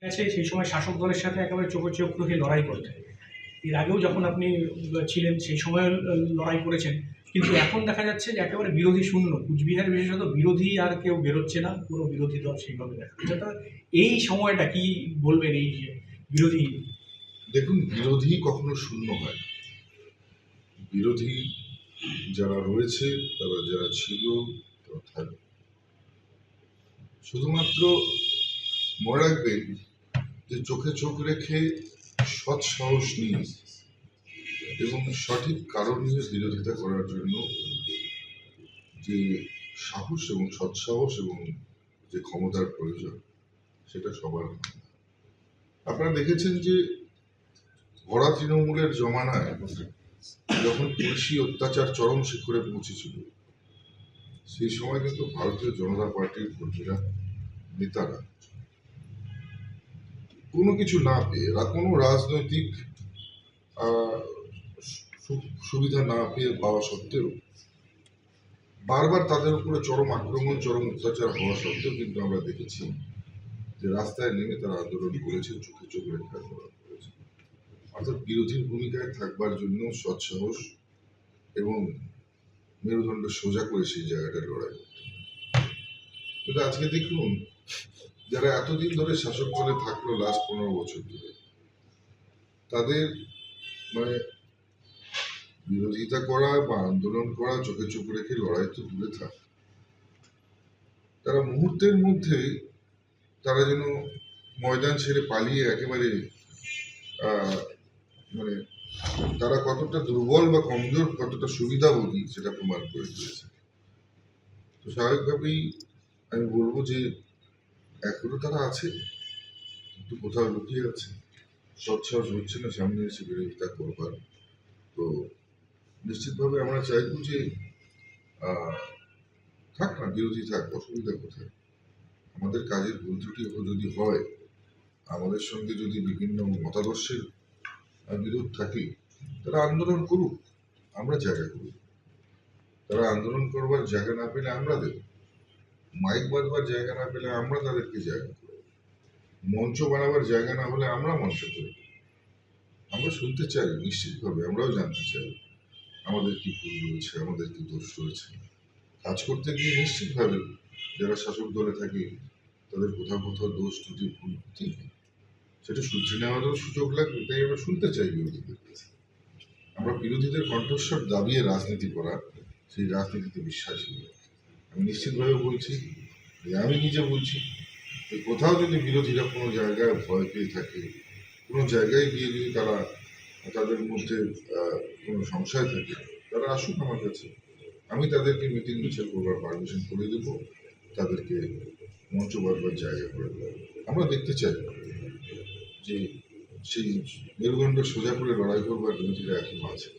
আছে সেই সময় শাসক দলের সাথে একেবারে চোখে চোখ রেখে লড়াই করতে। এর আগেও যখন আপনি ছিলেন সেই সময়ও লড়াই করেছেন। কিন্তু এখন দেখা যাচ্ছে যে একেবারে বিরোধী শূন্য। কুচবিহার বিশেষত বিরোধী আর কেউ বেরোচ্ছে না। কোনো বিরোধী দল সেইভাবে দেখা যাচ্ছে না। এই সময়টা কি বলবেন এই যে বিরোধী? দেখুন, বিরোধী কখনো শূন্য হয় না। বিরোধী যারা রয়েছে, তারা যারা ছিল, তারা থাকবে। শুধুমাত্র মনে রাখবেন যে চোখে চোখ রেখে সৎ সাহস নিয়ে এবং সঠিক কারণ নিয়ে বিরোধিতা করার জন্য যে সাহস এবং সৎসাহস এবং যে ক্ষমতার প্রয়োজন, সেটা সবার হয় না। আপনারা দেখেছেন যে ভরা তৃণমূলের জমানায় যখন পুলিশি অত্যাচার চরম শিখরে পৌঁছেছিল, সেই সময় কিন্তু ভারতীয় জনতা পার্টির কর্মীরা, নেতারা কোনো কিছু না পেয়ে, কোনো রাজনৈতিক সুবিধা না পেয়ে পাওয়া সত্ত্বেও, বারবার তাদের উপরে চরম আক্রমণ, চরম অত্যাচার হওয়া সত্ত্বেও কিন্তু আমরা দেখেছি যে রাস্তায় নেমে তারা আন্দোলন করেছে, চোখে চোখ রেখে আন্দোলন করেছে। অর্থাৎ বিরোধীর ভূমিকায় থাকবার জন্য সৎসাহস এবং মেরুদণ্ড সোজা করে সেই জায়গাটা লড়াই করতে। কিন্তু আজকে দেখুন, যারা এতদিন ধরে শাসক দলে থাকলো, লাস্ট 15 বছর ধরে, তাদের মানে বিরোধিতা করা বা আন্দোলন করা, চোখে চোখ রেখে লড়াই তো দূরে থাক, তারা মুহূর্তের মধ্যে তারা যেন ময়দান ছেড়ে পালিয়ে একেবারে মানে তারা কতটা দুর্বল বা কমজোর, কতটা সুবিধাভোগী, সেটা প্রমাণ করে দিয়েছে। তো স্বাভাবিকভাবেই আমি বলবো যে এখনো তারা আছে, কিন্তু কোথাও লুকিয়ে আছে, সৎসাহস হচ্ছে না সামনে এসে বিরোধিতা করবার। তো নিশ্চিতভাবে আমরা চাইবো যে থাক না, বিরোধী থাক, অসুবিধা কোথায়? আমাদের কাজের ভুল ত্রুটি যদি হয়, আমাদের সঙ্গে যদি বিভিন্ন মতাদর্শের বিরোধ থাকে, তারা আন্দোলন করুক, আমরা জায়গা করব। তারা আন্দোলন করবার জায়গা না পেলে আমরা দেব, মাইক বাঁধবার জায়গা না পেলে আমরা তাদেরকে জায়গা করব, মঞ্চ বানাবার জায়গা না হলে আমরা মঞ্চ করব। আমরা শুনতে চাই, নিশ্চিতভাবে আমরাও জানতে চাই আমাদের কি ভুল রয়েছে, আমাদের কি দোষ রয়েছে। কাজ করতে গিয়ে নিশ্চিতভাবে যারা শাসক দলে থাকে তাদের কোথাও কোথাও দোষ ত্রুটি ভুল হতেই হয়, সেটা শুনতে নেওয়ারও সুযোগ লাগবে। তাই আমরা শুনতে চাই বিরোধীদের কাছে। আমরা বিরোধীদের কণ্ঠস্বর দাবিয়ে রাজনীতি করা, সেই রাজনীতিতে বিশ্বাসী। আমি নিশ্চিতভাবে বলছি, আমি নিজে বলছি, কোথাও যদি বিরোধীরা কোনো জায়গায় ভয় পেয়ে থাকে, কোনো জায়গায় গিয়ে যদি তারা তাদের মধ্যে কোনো সংশয় থাকে, তারা আসুক আমার কাছে, আমি তাদেরকে মিটিং মিছিল করবার পারমিশন করে দেব, তাদেরকে মঞ্চ বাঁধবার জায়গা করে দেবো। আমরা দেখতে চাই যে সেই মেরুদণ্ড সোজা করে লড়াই করবার বিরোধীরা এখনো আছে।